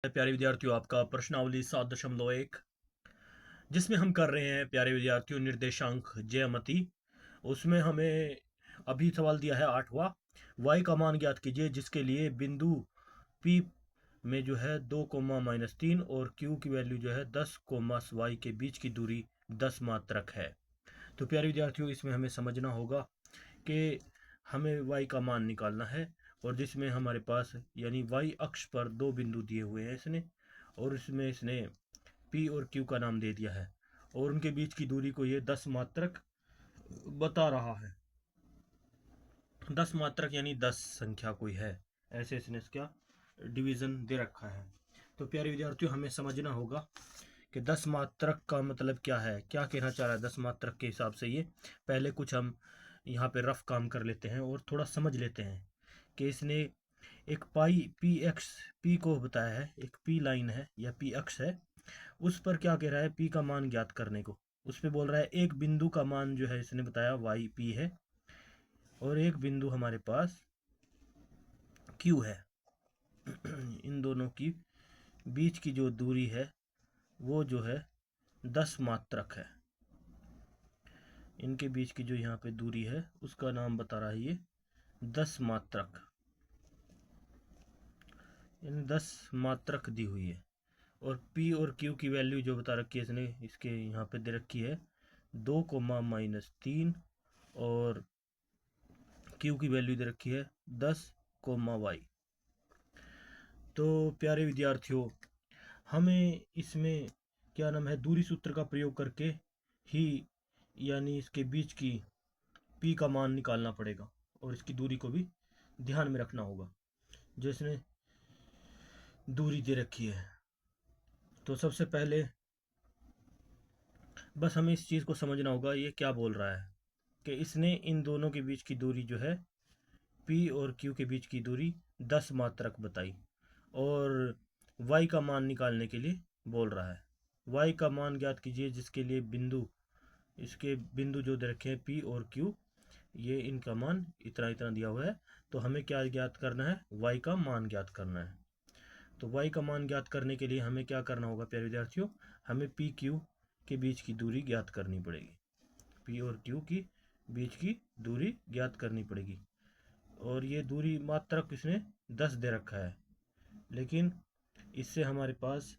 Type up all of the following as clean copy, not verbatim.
प्यारे विद्यार्थियों, आपका प्रश्नावली 7.1 जिसमें हम कर रहे हैं प्यारे विद्यार्थियों निर्देशांक ज्यामिति। उसमें हमें अभी सवाल दिया है 8वां। y का मान ज्ञात कीजिए जिसके लिए बिंदु P में जो है 2, और q की वैल्यू जो है 10, y के बीच की दूरी 10 मात्रक है। तो प्यारे विद्यार्थियों, इसमें हमें समझना होगा कि हमें y का मान निकालना है, और जिसमें हमारे पास यानी y अक्ष पर दो बिंदु दिए हुए हैं इसने, और इसमें इसने p और q का नाम दे दिया है, और उनके बीच की दूरी को ये 10 मात्रक बता रहा है। 10 मात्रक यानी 10 संख्या कोई है, ऐसे इसने इसका डिवीजन दे रखा है। तो प्यारे विद्यार्थियों, हमें समझना होगा कि 10 मात्रक का मतलब क्या है, क्या कहना चाह रहा है 10 मात्रक के हिसाब से। ये पहले कुछ हम यहाँ पे रफ काम कर लेते हैं और थोड़ा समझ लेते हैं कि इसने एक पाई पी एक्स पी को बताया है, एक पी लाइन है या पी अक्ष है, उस पर क्या कह रहा है पी का मान ज्ञात करने को। उस पर बोल रहा है एक बिंदु का मान जो है इसने बताया वाई पी है, और एक बिंदु हमारे पास क्यू है। इन दोनों की बीच की जो दूरी है वो जो है 10 मात्रक है। इनके बीच की जो यहाँ पे दूरी है उसका नाम बता रहा है ये 10 मात्रक। इन 10 मात्रक दी हुई है, और P और Q की वैल्यू जो बता रखी है इसने, इसके यहाँ पे दे रखी है 2, -3, और Q की वैल्यू दे रखी है 10, y। तो प्यारे विद्यार्थियों, हमें इसमें क्या नाम है दूरी सूत्र का प्रयोग करके ही यानी इसके बीच की P का मान निकालना पड़ेगा, और इसकी दूरी को भी ध्यान में रखना होगा जो इसने दूरी दे रखी है। तो सबसे पहले बस हमें इस चीज़ को समझना होगा ये क्या बोल रहा है कि इसने इन दोनों के बीच की दूरी जो है P और Q के बीच की दूरी 10 मात्रक बताई, और y का मान निकालने के लिए बोल रहा है। y का मान ज्ञात कीजिए जिसके लिए इसके बिंदु जो दे रखे हैं P और Q, ये इनका मान इतना इतना दिया हुआ है। तो हमें क्या ज्ञात करना है, y का मान ज्ञात करना है। तो y का मान ज्ञात करने के लिए हमें क्या करना होगा प्यारे विद्यार्थियों, हमें P Q के बीच की दूरी ज्ञात करनी पड़ेगी। P और Q की बीच की दूरी ज्ञात करनी पड़ेगी, और ये दूरी मात्रक इसने 10 दे रखा है, लेकिन इससे हमारे पास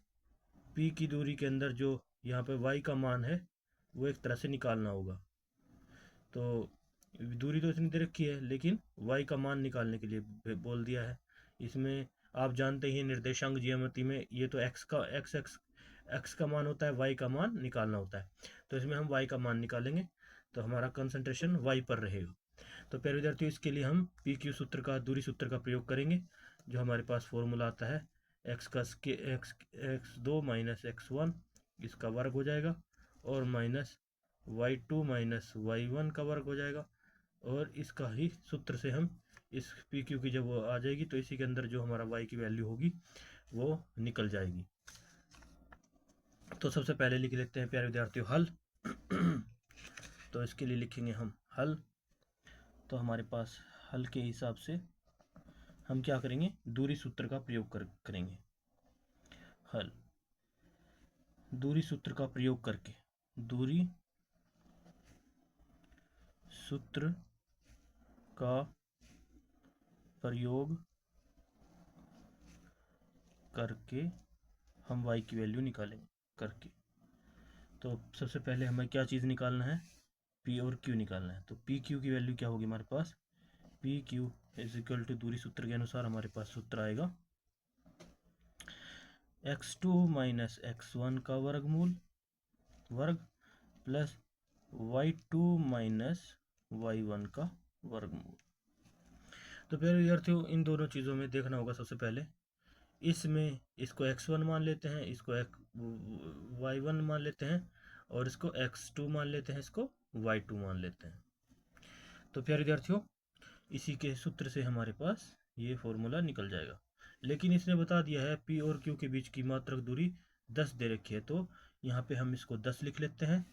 P की दूरी के अंदर जो यहाँ पे y का मान है वो एक तरह से निकालना होगा। तो दूरी तो इसने दे रखी है, लेकिन y का मान निकालने के लिए बोल दिया है। इसमें आप जानते ही निर्देशांक ज्यामिति में ये तो x का मान होता है, y का मान निकालना होता है। तो इसमें हम y का मान निकालेंगे, तो हमारा कंसंट्रेशन y पर रहेगा। तो प्यारे विद्यार्थियों, इसके लिए हम पी क्यू सूत्र का दूरी सूत्र का प्रयोग करेंगे, जो हमारे पास फॉर्मूला आता है x2 - x1 इसका वर्ग हो जाएगा, और -y2 - y1 का वर्ग हो जाएगा, और इसका ही सूत्र से हम इस पी क्यू की जब वो आ जाएगी तो इसी के अंदर जो हमारा y की वैल्यू होगी वो निकल जाएगी। तो सबसे पहले लिख लेते हैं प्यारे विद्यार्थियों हल। तो इसके लिए लिखेंगे हम हल। तो हमारे पास हल के हिसाब से हम क्या करेंगे, दूरी सूत्र का प्रयोग करेंगे। हल दूरी सूत्र का प्रयोग करके, दूरी सूत्र का प्रयोग करके हम y की वैल्यू निकालेंगे करके। तो सबसे पहले हमें क्या चीज़ निकालना है, P और Q निकालना है। तो P Q की वैल्यू क्या होगी हमारे पास, P Q is equal to दूरी सूत्र के अनुसार हमारे पास सूत्र आएगा x2 - x1 का वर्ग प्लस y2 - y1 का वर्गमूल। तो फिर विद्यार्थियों, इन दोनों चीज़ों में देखना होगा सबसे पहले, इसमें इसको x1 मान लेते हैं, इसको y1 मान लेते हैं, और इसको x2 मान लेते हैं, इसको y2 मान लेते हैं। तो प्यारे विद्यार्थियों, इसी के सूत्र से हमारे पास ये फॉर्मूला निकल जाएगा। लेकिन इसने बता दिया है P और Q के बीच की मात्रक दूरी 10 दे रखी है, तो यहाँ पे हम इसको 10 लिख लेते हैं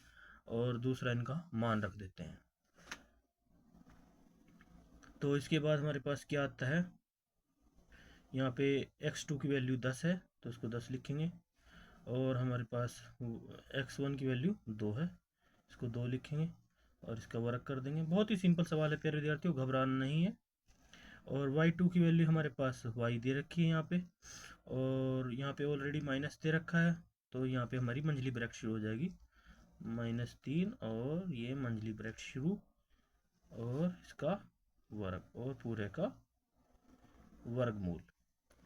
और दूसरा इनका मान रख देते हैं। तो इसके बाद हमारे पास क्या आता है, यहाँ पे x2 की वैल्यू 10 है, तो इसको 10 लिखेंगे। और हमारे पास x1 की वैल्यू 2 है, इसको 2 लिखेंगे और इसका वर्ग कर देंगे। बहुत ही सिंपल सवाल है प्यारे विद्यार्थियों, घबराना नहीं है। और y2 की वैल्यू हमारे पास y दे रखी है यहाँ पे, और यहाँ पे ऑलरेडी माइनस दे रखा है, तो यहाँ पे हमारी मंझली ब्रैकेट शुरू हो जाएगी, -3 और ये मंझली ब्रैकेट शुरू और इसका वर्ग और पूरे का वर्गमूल।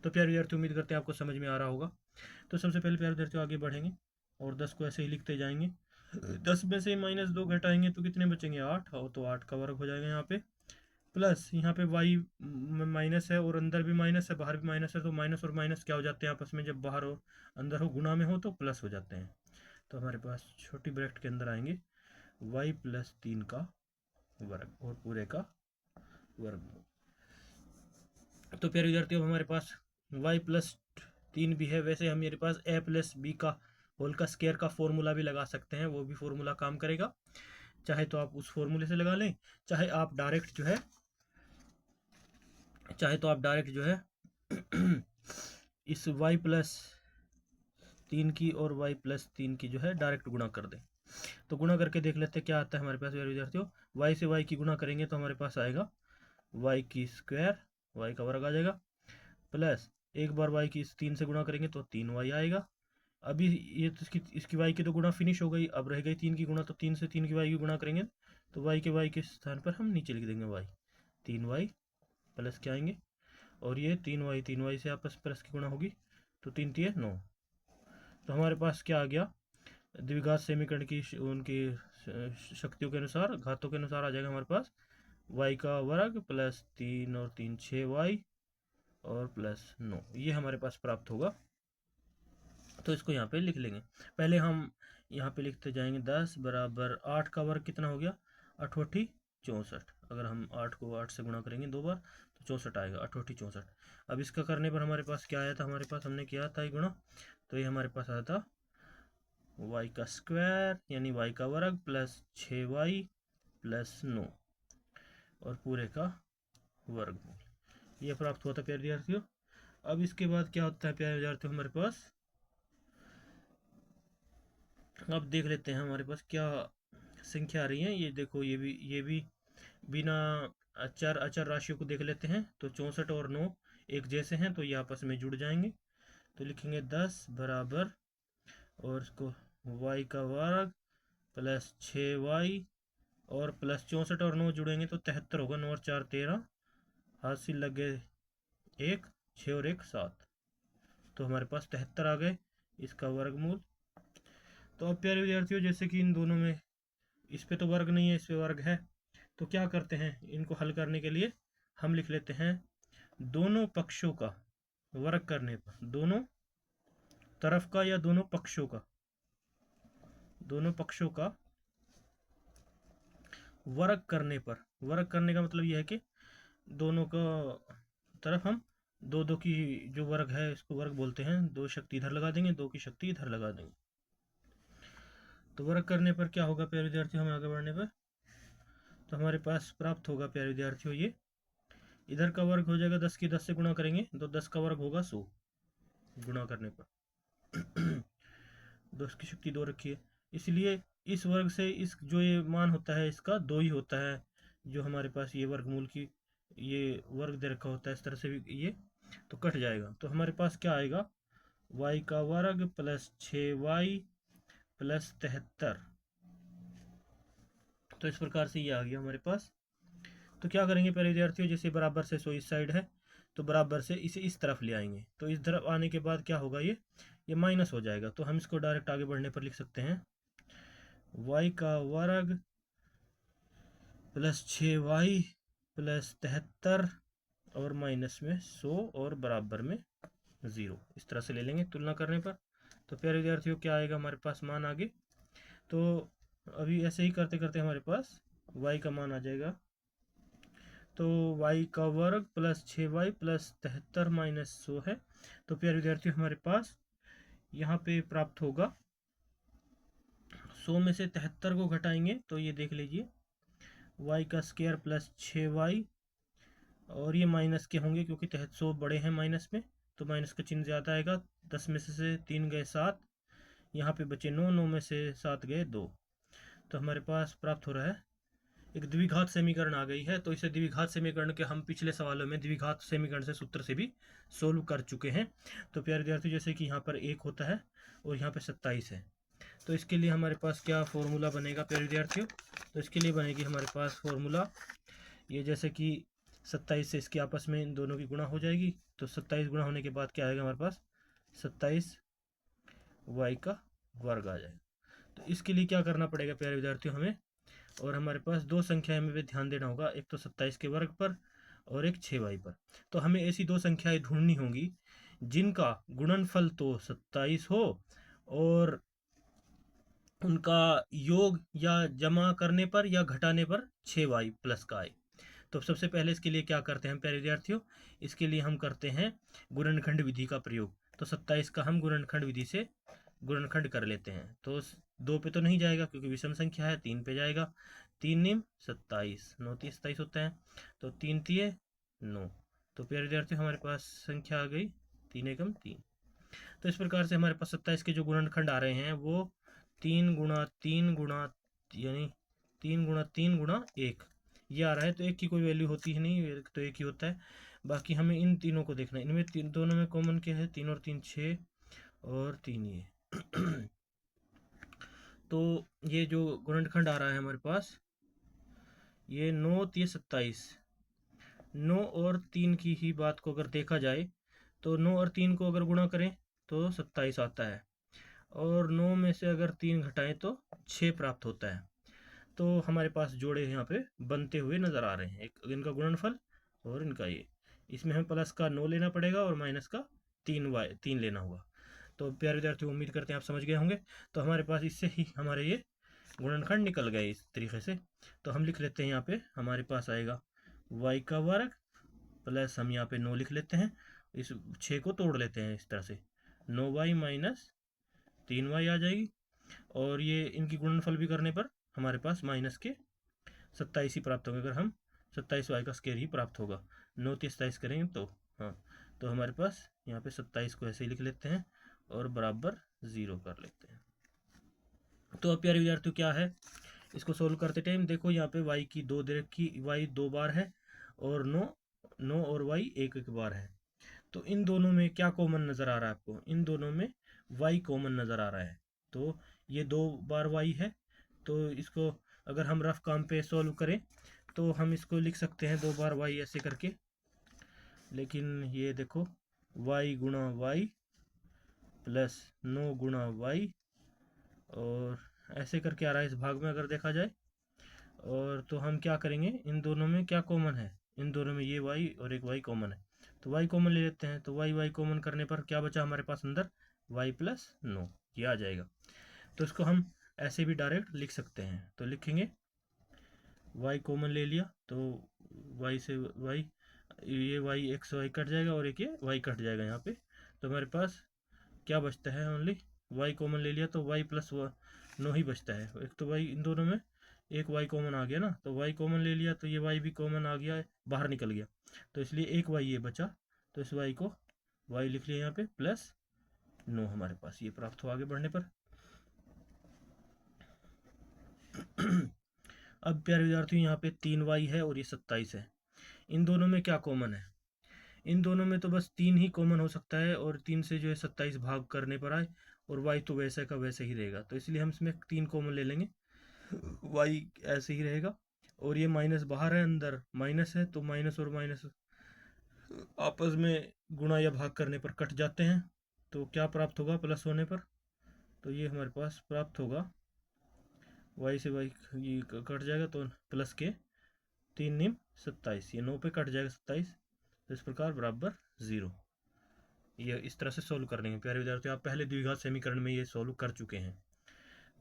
तो प्यारे विद्यार्थियों, उम्मीद करते हैं आपको समझ में आ रहा होगा। तो सबसे पहले प्यारे विद्यार्थियों आगे बढ़ेंगे और 10 को ऐसे ही लिखते जाएंगे। 10 में से -2 घटाएंगे तो कितने बचेंगे, 8, और तो 8 का वर्ग हो जाएगा यहाँ पे। प्लस यहाँ पे y में माइनस है और अंदर भी माइनस है, बाहर भी माइनस है, तो माइनस और माइनस क्या हो जाते हैं आपस में, जब बाहर और अंदर हो गुणा में हो तो प्लस हो जाते हैं। तो हमारे पास छोटी ब्रैकेट के अंदर आएंगे y + 3 का वर्ग और पूरे का वर्गमूल। तो प्यारे विद्यार्थियों, हमारे पास y + 3 भी है। वैसे हम मेरे पास a + b का होल का स्क्वायर का फॉर्मूला भी लगा सकते हैं, वो भी फॉर्मूला काम करेगा। चाहे तो आप उस फॉर्मूले से लगा लें, चाहे आप डायरेक्ट जो है इस y + 3 की और y + 3 की जो है डायरेक्ट गुणा कर दें। तो गुणा करके देख लेते हैं क्या आता है हमारे पास विद्यार्थियों। y से y की गुणा करेंगे तो हमारे पास आएगा y की स्क्वायर, y का वर्ग आ जाएगा, प्लस एक बार y की 3 से गुणा करेंगे तो 3y आएगा। अभी ये तो इसकी y की तो गुणा फिनिश हो गई, अब रह गई 3 की गुणा, तो 3 से 3 की y की गुणा करेंगे तो y के स्थान पर हम नीचे लिख देंगे y, 3y प्लस क्या आएंगे, और ये 3y से आपस प्लस की गुणा होगी तो 3 × 3 = 9। तो हमारे पास क्या आ गया, द्विघात समीकरण की उनकी शक्तियों के अनुसार, घातों के अनुसार आ जाएगा हमारे पास y का वर्ग प्लस 3 और 3 6y और प्लस 9, ये हमारे पास प्राप्त होगा। तो इसको यहाँ पे लिख लेंगे। पहले हम यहाँ पे लिखते जाएंगे 10 = 8 का वर्ग कितना हो गया, 8 × 8 = 64। अगर हम 8 को 8 से गुणा करेंगे 2 बार तो 64 आएगा, 8 × 8 = 64। अब इसका करने पर हमारे पास क्या आया था, हमारे पास हमने किया था ये गुणा, तो ये हमारे पास आया था y का स्क्वायर यानी y का वर्ग प्लस 6y प्लस 9 और पूरे का वर्गमूल, ये प्राप्त हुआ था प्यारे विद्यार्थियों। अब इसके बाद क्या होता है प्यारे विद्यार्थियों, हमारे पास अब देख लेते हैं हमारे पास क्या संख्या आ रही है। ये देखो, ये भी बिना अचर राशियों को देख लेते हैं। तो 64 और 9 एक जैसे हैं तो ये आपस में जुड़ जाएंगे, तो लिखेंगे 10 बराबर और इसको y का वर्ग प्लस 6y और प्लस 64 और 9 जुड़ेंगे तो 73 होगा, 9 और 4 13, हासिल लगे 1, 6 और 1 7, तो हमारे पास 73 आ गए, इसका वर्गमूल। तो अब प्यारे विद्यार्थियों, जैसे कि इन दोनों में इस पे तो वर्ग नहीं है, इस पे वर्ग है, तो क्या करते हैं, इनको हल करने के लिए हम लिख लेते हैं दोनों पक्षों का वर्ग करने पर, दोनों तरफ का या दोनों पक्षों का वर्ग करने पर, वर्ग करने का मतलब यह है कि दोनों का तरफ हम दो की जो वर्ग है इसको वर्ग बोलते हैं, 2 शक्ति इधर लगा देंगे, 2 की शक्ति इधर लगा देंगे। तो वर्ग करने पर क्या होगा प्यारे विद्यार्थियों, हमें आगे बढ़ने पर तो हमारे पास प्राप्त होगा प्यारे विद्यार्थियों, ये इधर का वर्ग हो जाएगा 10 की 10 से गुणा करेंगे तो 10 का वर्ग होगा 100 गुणा करने पर 10 की शक्ति 2 रखी है, इसलिए इस वर्ग से इस जो ये मान होता है इसका 2 ही होता है, जो हमारे पास ये वर्गमूल की ये वर्ग दे रखा होता है, इस तरह से भी ये तो कट जाएगा। तो हमारे पास क्या आएगा, y का वर्ग प्लस 6y प्लस 73। तो इस प्रकार से ये आ गया हमारे पास। तो क्या करेंगे प्यारे विद्यार्थियों, जैसे बराबर से 100 इस साइड है तो बराबर से इसे इस तरफ ले आएंगे, तो इस तरफ आने के बाद क्या होगा, ये माइनस हो जाएगा, तो हम इसको डायरेक्ट आगे बढ़ने पर लिख सकते हैं y का वर्ग प्लस 6y प्लस 73 और माइनस में 100 और बराबर में 0, इस तरह से ले लेंगे तुलना करने पर। तो प्यारे विद्यार्थियों क्या आएगा हमारे पास मान आगे, तो अभी ऐसे ही करते करते हमारे पास y का मान आ जाएगा, तो y का वर्ग प्लस 6y प्लस 73 माइनस 100 है। तो प्यारे विद्यार्थियों हमारे पास यहाँ पे प्राप्त होगा 100 में से 73 को घटाएंगे तो ये देख लीजिए y का स्क्वायर प्लस 6y, और ये माइनस के होंगे क्योंकि 100 बड़े हैं माइनस में, तो माइनस का चिन्ह ज़्यादा आएगा, 10 में से 3 गए 7, यहाँ पे बचे 9, 9 में से 7 गए 2। तो हमारे पास प्राप्त हो रहा है एक द्विघात समीकरण आ गई है। तो इसे द्विघात समीकरण के हम पिछले सवालों में द्विघात समीकरण से सूत्र से भी सोल्व कर चुके हैं। तो प्यारे विद्यार्थी, जैसे कि यहाँ पर 1 होता है और यहाँ पे 27 है, तो इसके लिए हमारे पास क्या फॉर्मूला बनेगा प्यारे विद्यार्थियों? तो इसके लिए बनेगी हमारे पास फॉर्मूला, ये जैसे कि 27 से इसकी आपस में इन दोनों की गुणा हो जाएगी। तो 27 गुणा होने के बाद क्या आएगा हमारे पास? 27 y का वर्ग आ जाएगा। तो इसके लिए क्या करना पड़ेगा प्यारे विद्यार्थियों हमें? और हमारे पास दो संख्याएं हमें ध्यान देना होगा, एक तो 27 के वर्ग पर और एक 6y पर। तो हमें ऐसी दो संख्याएं ढूंढनी होंगी जिनका गुणनफल तो 27 हो और उनका योग या जमा करने पर या घटाने पर 6y प्लस का आए। तो सबसे पहले इसके लिए क्या करते हैं प्यारे विद्यार्थियों? इसके लिए हम करते हैं गुणनखंड विधि का प्रयोग। तो 27 का हम गुणनखंड विधि से गुणनखंड कर लेते हैं। तो 2 पे तो नहीं जाएगा क्योंकि विषम संख्या है, 3 पे जाएगा। 3 निम 27, 9 तीस 27 होता है, तो 3 तिये 9। तो प्यारे विद्यार्थियों हमारे पास संख्या आ गई 3 एकम 3। तो इस प्रकार से हमारे पास 27 के जो गुणनखंड आ रहे हैं वो 3 गुणा 3 गुणा यानी 3 गुणा 3 गुणा 1 ये आ रहा है। तो एक की कोई वैल्यू होती है नहीं, तो एक ही होता है। बाकी हमें इन तीनों को देखना है, इनमें दोनों में कॉमन क्या है? 3 और 3 6 और 3 ये तो ये जो गुणनखंड आ रहा है हमारे पास, ये 9 तिये 27। 9 और 3 की ही बात को अगर देखा जाए तो 9 और 3 को अगर गुणा करें तो 27 आता है, और 9 में से अगर 3 घटाएं तो 6 प्राप्त होता है। तो हमारे पास जोड़े यहाँ पे बनते हुए नजर आ रहे हैं, एक इनका गुणनफल और इनका ये। इसमें हमें प्लस का 9 लेना पड़ेगा और माइनस का 3 लेना होगा। तो प्यारे विद्यार्थी, उम्मीद करते हैं आप समझ गए होंगे। तो हमारे पास इससे ही हमारे ये गुणनखंड निकल गए इस तरीके से। तो हम लिख लेते हैं यहाँ पे हमारे पास आएगा y का वर्ग प्लस हम यहाँ पे 9 लिख लेते हैं, इस 6 को तोड़ लेते हैं इस तरह से, 9y माइनस 3y आ जाएगी। और ये इनकी गुणनफल भी करने पर हमारे पास माइनस के 27 ही प्राप्त होंगे। अगर हम 27y का स्क्वायर ही प्राप्त होगा, 9 तिये 27 करेंगे तो हाँ, तो हमारे पास यहाँ पे 27 को ऐसे ही लिख लेते हैं और बराबर 0 कर लेते हैं। तो अब प्यारे विद्यार्थियों क्या है, इसको सोल्व करते टाइम देखो यहाँ पे y की 2 दे रखी, y 2 बार है और 9 और y एक एक बार है। तो इन दोनों में क्या कॉमन नज़र आ रहा है आपको? इन दोनों में y कॉमन नज़र आ रहा है। तो ये 2 बार y है, तो इसको अगर हम रफ काम पे सॉल्व करें तो हम इसको लिख सकते हैं 2 बार y ऐसे करके। लेकिन ये देखो y गुणा y प्लस 9 गुणा y, और ऐसे करके आ रहा है इस भाग में अगर देखा जाए। और तो हम क्या करेंगे, इन दोनों में क्या कॉमन है? इन दोनों में ये y और एक y कॉमन है, तो y कॉमन ले लेते हैं। तो y कॉमन करने पर क्या बचा हमारे पास अंदर? y प्लस 9 ये आ जाएगा। तो इसको हम ऐसे भी डायरेक्ट लिख सकते हैं। तो लिखेंगे y कॉमन ले लिया तो y से y, ये y एक से y कट जाएगा और एक ये y कट जाएगा यहाँ पे। तो हमारे पास क्या बचता है? ओनली y कॉमन ले लिया तो y प्लस 9 ही बचता है। एक तो y, इन दोनों में एक y कॉमन आ गया ना, तो y कॉमन ले लिया तो ये y भी कॉमन आ गया, बाहर निकल गया, तो इसलिए एक y ये बचा। तो इस y को y लिख लिया यहाँ पे प्लस 9 हमारे पास ये प्राप्त हो आगे बढ़ने पर। अब प्यारे विद्यार्थियों यहाँ पे 3y है और ये 27 है, इन दोनों में क्या कॉमन है? इन दोनों में तो बस 3 ही कॉमन हो सकता है, और 3 से जो है 27 भाग करने पर आए, और y तो वैसे का वैसे ही रहेगा, तो इसलिए हम इसमें 3 कॉमन ले लेंगे, y ऐसे ही रहेगा। और ये माइनस बाहर है, अंदर माइनस है, तो माइनस और माइनस आपस में गुणा या भाग करने पर कट जाते हैं। तो क्या प्राप्त होगा प्लस होने पर? तो ये हमारे पास प्राप्त होगा y से y ये कट जाएगा, तो प्लस के 3 निम 27, ये 9 पे कट जाएगा 27, तो इस प्रकार बराबर 0। ये इस तरह से सोल्व करने हैं प्यारे विद्यार्थियों। आप पहले द्विघात समीकरण में ये सोल्व कर चुके हैं।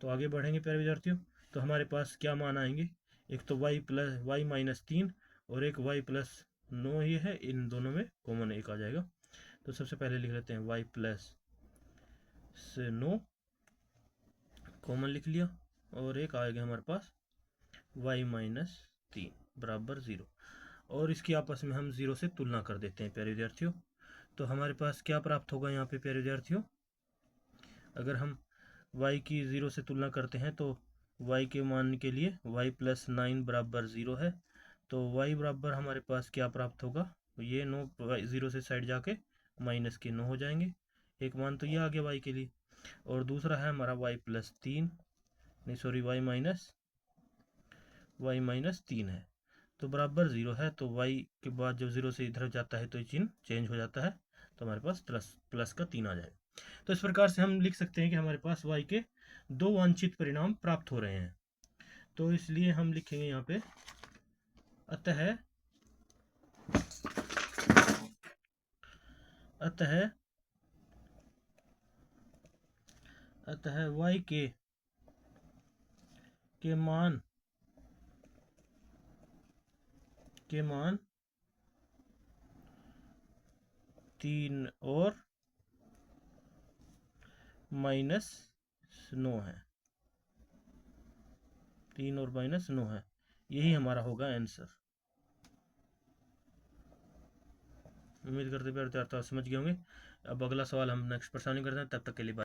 तो आगे बढ़ेंगे प्यारे विद्यार्थियों। तो हमारे पास क्या मान आएंगे? एक तो y प्लस y माइनस 3 और एक y प्लस 9 ही है, इन दोनों में कॉमन एक आ जाएगा। तो सबसे पहले लिख लेते हैं y प्लस 9 कॉमन लिख लिया, और एक आएगा हमारे पास y माइनस 3 बराबर 0, और इसकी आपस में हम 0 से तुलना कर देते हैं प्यारे विद्यार्थियों। तो हमारे पास क्या प्राप्त होगा यहाँ पे प्यारे विद्यार्थियों, अगर हम y की 0 से तुलना करते हैं तो y के मान के लिए y प्लस 9 बराबर 0 है, तो y बराबर हमारे पास क्या प्राप्त होगा, ये 9 0 से साइड जाके माइनस के 9 हो जाएंगे। एक मान तो ये आ गया y के लिए, और दूसरा है हमारा y प्लस 3, नहीं सॉरी y माइनस 3 है, तो बराबर 0 है। तो y के बाद जब 0 से इधर जाता है तो ये चिन्ह चेंज हो जाता है, तो हमारे पास प्लस का 3 आ जाएगा। तो इस प्रकार से हम लिख सकते हैं कि हमारे पास y के 2 वांछित परिणाम प्राप्त हो रहे हैं। तो इसलिए हम लिखेंगे यहाँ पे अतः y के मान 3 और माइनस 9 है, 3 और माइनस 9 है, यही हमारा होगा आंसर। उम्मीद करते हैं समझ गए होंगे। अब अगला सवाल हम नेक्स्ट परेशानी करते हैं, तब तक के लिए